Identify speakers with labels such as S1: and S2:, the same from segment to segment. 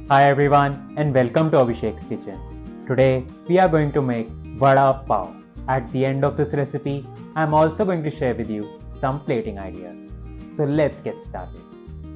S1: Hi everyone and welcome to Abhishek's kitchen. Today we are going to make Vada Pav. At the end of this recipe, I am also going to share with you some plating ideas. So let's get started.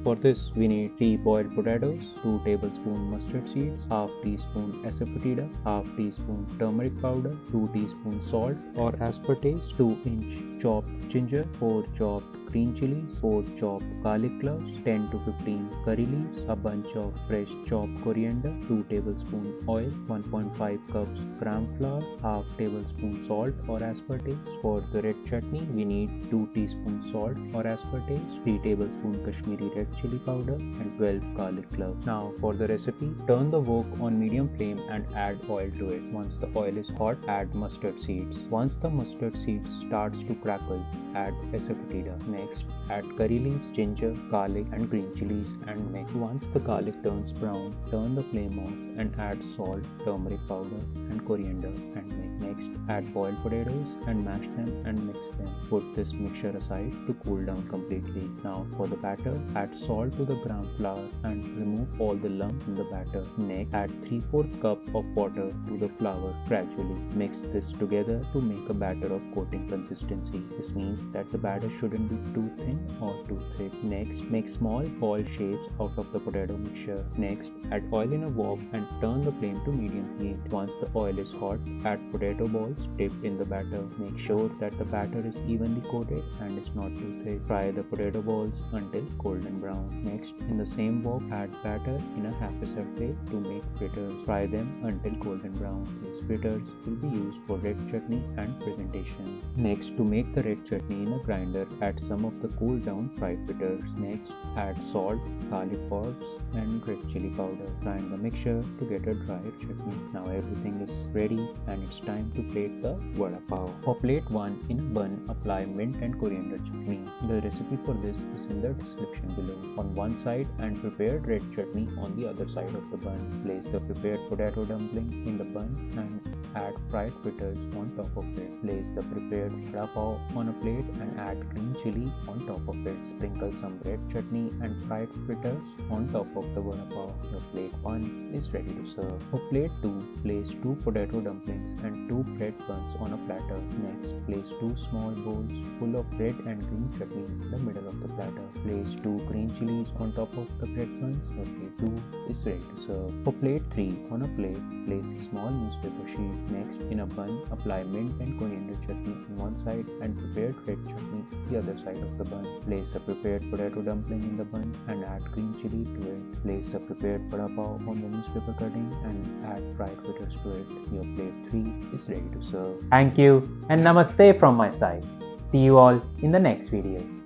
S1: For this we need 3 boiled potatoes, 2 tablespoon mustard seeds, half teaspoon asafetida, half teaspoon turmeric powder, 2 teaspoon salt or as per taste, 2-inch chopped ginger, 4 chopped green chilies, 4 chopped garlic cloves, 10 to 15 curry leaves, a bunch of fresh chopped coriander, 2 tablespoon oil, 1.5 cups gram flour, half tablespoon salt or as per taste. For the red chutney we need 2 teaspoon salt or as per taste, 3 tablespoon Kashmiri red chili powder and 12 garlic cloves. Now for the recipe, turn the wok on medium flame and add oil to it. Once the oil is hot, add mustard seeds. Once the mustard seeds starts to crackle, add asafetida. Next, add curry leaves, ginger, garlic and green chilies and mix. Once the garlic turns brown, turn the flame off and add salt, turmeric powder and coriander and mix. Next, add boiled potatoes and mash them and mix them. Put this mixture aside to cool down completely. Now for the batter, add salt to the gram flour and remove all the lumps in the batter. Next, add 3/4 cup of water to the flour gradually. Mix this together to make a batter of coating consistency. This means that the batter shouldn't be too thin or too thick. Next, make small ball shapes out of the potato mixture. Next, add oil in a wok and turn the flame to medium heat. Once the oil is hot, add potato balls dipped in the batter. Make sure that the batter is evenly coated and is not too thick. Fry the potato balls until golden brown. Next, in the same wok, add batter in a half a surface to make fritters. Fry them until golden brown. These fritters will be used for red chutney and presentation. Next, to make the red chutney in a grinder, add some of the cooled down fried fritters. Next, add salt, garlic pods and red chili powder. Grind the mixture to get a dry chutney. Now everything is ready and it's time to plate the Vada Pav. For plate 1, in a bun, apply mint and coriander chutney. The recipe for this is in the description below. On one side and prepared red chutney on the other side of the bun. Place the prepared potato dumpling in the bun and add fried fritters on top of it. Place the prepared Vada Pav on a plate and add green chili on top of it. Sprinkle some red chutney and fried fritters on top of the Vada Pav. Your plate 1 is ready to serve. For plate 2, place 2 potato dumplings and 2 bread buns on a platter. Next, place 2 small bowls full of red and green chutney in the middle of the platter. Place 2 green chilies on top of the bread buns. Your plate 2 is ready to serve. For plate 3, on a plate, place a small newspaper sheet. Next, in a bun, apply mint and coriander chutney on one side and prepared red chutney on the other side of the bun. Place a prepared potato dumpling in the bun and add green chili to it. Place a prepared Vada Pav on the newspaper cutting and add fried fritters to it. Your plate 3 is ready to serve. Thank you and namaste from my side. See you all in the next video.